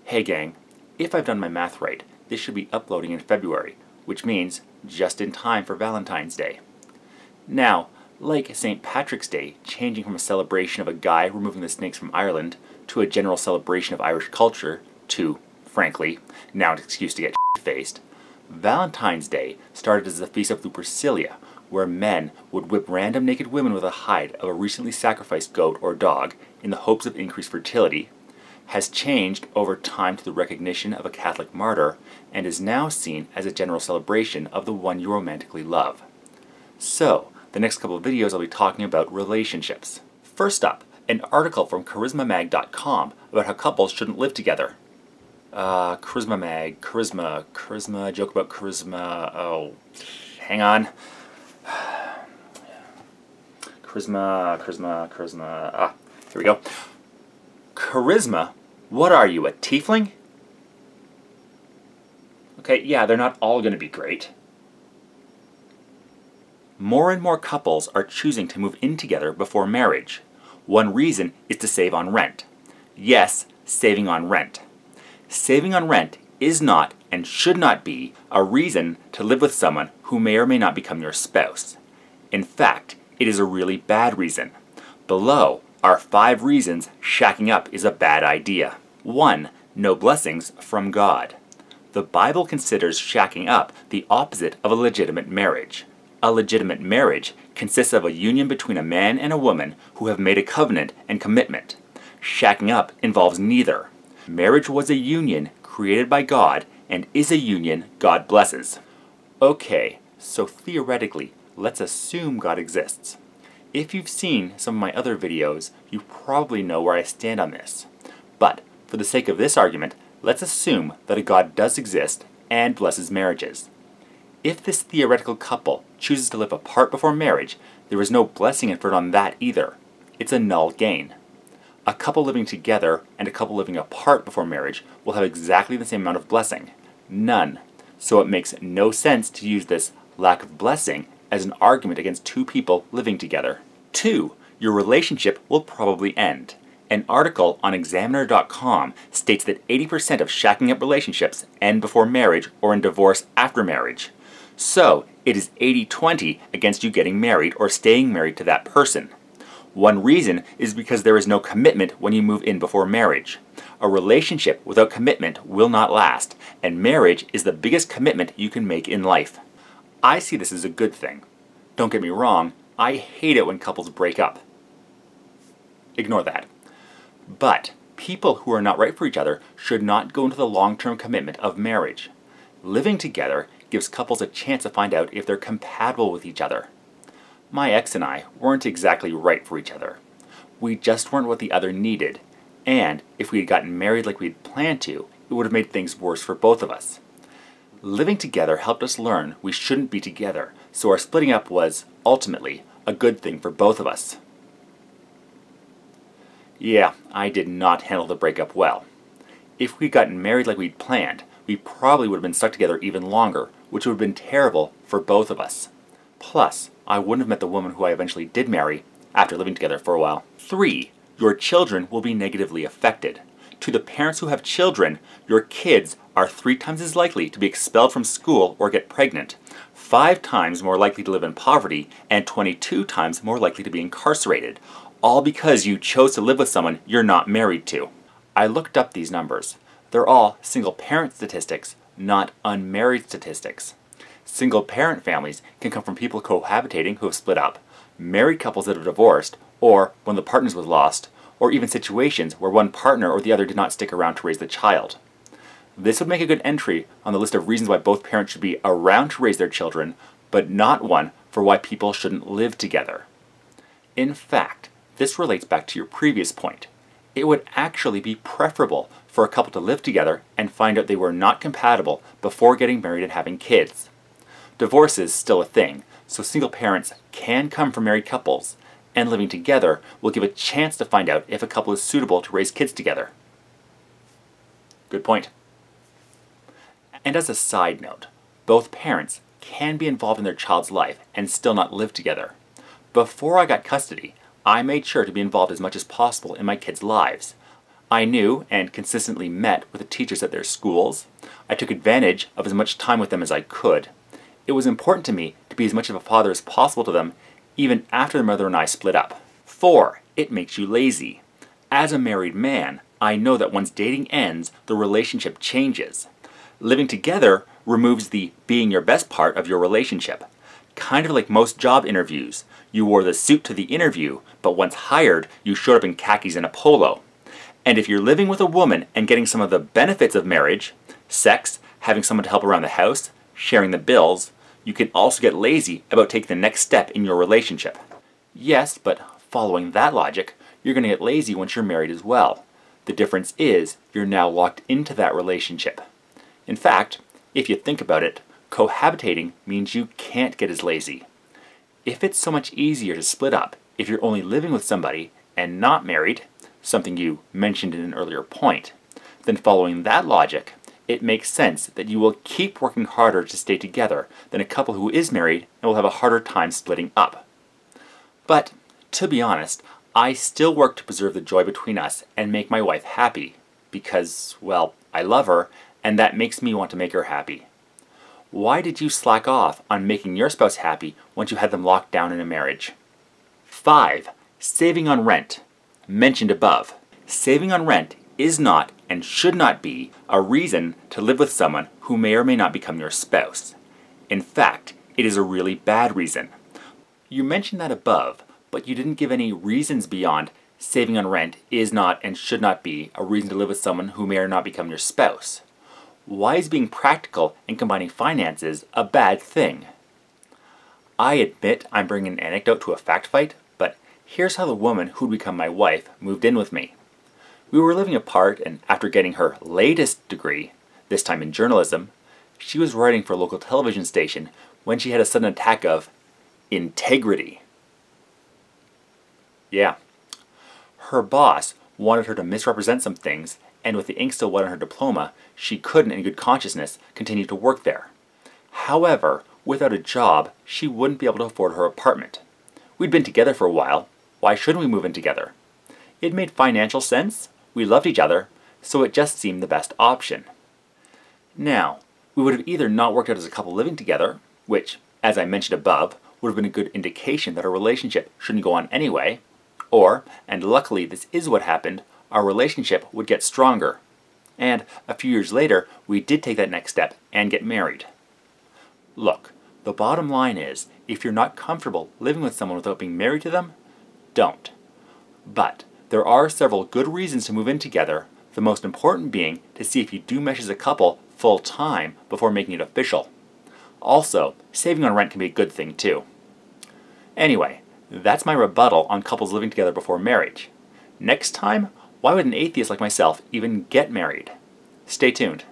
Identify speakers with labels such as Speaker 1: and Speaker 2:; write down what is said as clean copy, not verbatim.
Speaker 1: Hey gang, if I've done my math right, this should be uploading in February, which means just in time for Valentine's Day. Now, like St. Patrick's Day changing from a celebration of a guy removing the snakes from Ireland to a general celebration of Irish culture to, frankly, now an excuse to get shit-faced, Valentine's Day started as the feast of Lupercilia, where men would whip random naked women with a hide of a recently sacrificed goat or dog in the hopes of increased fertility, has changed over time to the recognition of a Catholic martyr, and is now seen as a general celebration of the one you romantically love. So, the next couple of videos I'll be talking about relationships. First up, an article from charismamag.com about how couples shouldn't live together. Charisma Mag, charisma, joke about charisma, oh, hang on. Charisma, here we go. Charisma? What are you, a tiefling? Okay, yeah, they're not all going to be great. More and more couples are choosing to move in together before marriage. One reason is to save on rent. Yes, saving on rent. Saving on rent is not and should not be a reason to live with someone who may or may not become your spouse. In fact, it is a really bad reason. Below are 5 reasons shacking up is a bad idea. 1. No blessings from God. The Bible considers shacking up the opposite of a legitimate marriage. A legitimate marriage consists of a union between a man and a woman who have made a covenant and commitment. Shacking up involves neither. Marriage was a union created by God and is a union God blesses. Okay, so theoretically, let's assume God exists. If you've seen some of my other videos, you probably know where I stand on this. But, for the sake of this argument, let's assume that a God does exist and blesses marriages. If this theoretical couple chooses to live apart before marriage, there is no blessing inferred on that either. It's a null gain. A couple living together and a couple living apart before marriage will have exactly the same amount of blessing. None. So it makes no sense to use this lack of blessing as an argument against 2 people living together. 2. Your relationship will probably end. An article on Examiner.com states that 80% of shacking up relationships end before marriage or in divorce after marriage. So, it is 80-20 against you getting married or staying married to that person. One reason is because there is no commitment when you move in before marriage. A relationship without commitment will not last, and marriage is the biggest commitment you can make in life. I see this as a good thing. Don't get me wrong, I hate it when couples break up. Ignore that. But people who are not right for each other should not go into the long-term commitment of marriage. Living together gives couples a chance to find out if they're compatible with each other. My ex and I weren't exactly right for each other. We just weren't what the other needed, and if we had gotten married like we had planned to, it would have made things worse for both of us. Living together helped us learn we shouldn't be together, so our splitting up was, ultimately, a good thing for both of us. Yeah, I did not handle the breakup well. If we'd gotten married like we'd planned, we probably would have been stuck together even longer, which would have been terrible for both of us. Plus, I wouldn't have met the woman who I eventually did marry after living together for a while. 3. Your children will be negatively affected. To the parents who have children, your kids are 3 times as likely to be expelled from school or get pregnant, 5 times more likely to live in poverty, and 22 times more likely to be incarcerated, all because you chose to live with someone you're not married to. I looked up these numbers. They're all single-parent statistics, not unmarried statistics. Single-parent families can come from people cohabitating who have split up, married couples that have divorced, or when the partner was lost, or even situations where one partner or the other did not stick around to raise the child. This would make a good entry on the list of reasons why both parents should be around to raise their children, but not one for why people shouldn't live together. In fact, this relates back to your previous point. It would actually be preferable for a couple to live together and find out they were not compatible before getting married and having kids. Divorce is still a thing, so single parents can come from married couples, and living together will give a chance to find out if a couple is suitable to raise kids together. Good point. And as a side note, both parents can be involved in their child's life and still not live together. Before I got custody, I made sure to be involved as much as possible in my kids' lives. I knew and consistently met with the teachers at their schools. I took advantage of as much time with them as I could. It was important to me to be as much of a father as possible to them, even after their mother and I split up. 4. It makes you lazy. As a married man, I know that once dating ends, the relationship changes. Living together removes the being your best part of your relationship. Kind of like most job interviews. You wore the suit to the interview, but once hired, you showed up in khakis and a polo. And if you're living with a woman and getting some of the benefits of marriage, sex, having someone to help around the house, sharing the bills, you can also get lazy about taking the next step in your relationship. Yes, but following that logic, you're going to get lazy once you're married as well. The difference is you're now locked into that relationship. In fact, if you think about it, cohabitating means you can't get as lazy. If it's so much easier to split up if you're only living with somebody and not married, something you mentioned in an earlier point, then following that logic, it makes sense that you will keep working harder to stay together than a couple who is married and will have a harder time splitting up. But, to be honest, I still work to preserve the joy between us and make my wife happy, because, well, I love her, and that makes me want to make her happy. Why did you slack off on making your spouse happy once you had them locked down in a marriage? 5. Saving on rent. Mentioned above. Saving on rent is not and should not be a reason to live with someone who may or may not become your spouse. In fact, it is a really bad reason. You mentioned that above, but you didn't give any reasons beyond saving on rent is not and should not be a reason to live with someone who may or not become your spouse. Why is being practical and combining finances a bad thing? I admit I'm bringing an anecdote to a fact fight, but here's how the woman who'd become my wife moved in with me. We were living apart, and after getting her latest degree, this time in journalism, she was writing for a local television station when she had a sudden attack of integrity. Yeah. Her boss wanted her to misrepresent some things, and with the ink still wet on her diploma, she couldn't, in good consciousness, continue to work there. However, without a job, she wouldn't be able to afford her apartment. We'd been together for a while. Why shouldn't we move in together? It made financial sense, we loved each other, so it just seemed the best option. Now, we would have either not worked out as a couple living together, which, as I mentioned above, would have been a good indication that our relationship shouldn't go on anyway, or, and luckily this is what happened, our relationship would get stronger. And a few years later, we did take that next step and get married. Look, the bottom line is, if you're not comfortable living with someone without being married to them, don't. But there are several good reasons to move in together, the most important being to see if you do mesh as a couple full time before making it official. Also, saving on rent can be a good thing too. Anyway, that's my rebuttal on couples living together before marriage. Next time, why would an atheist like myself even get married? Stay tuned.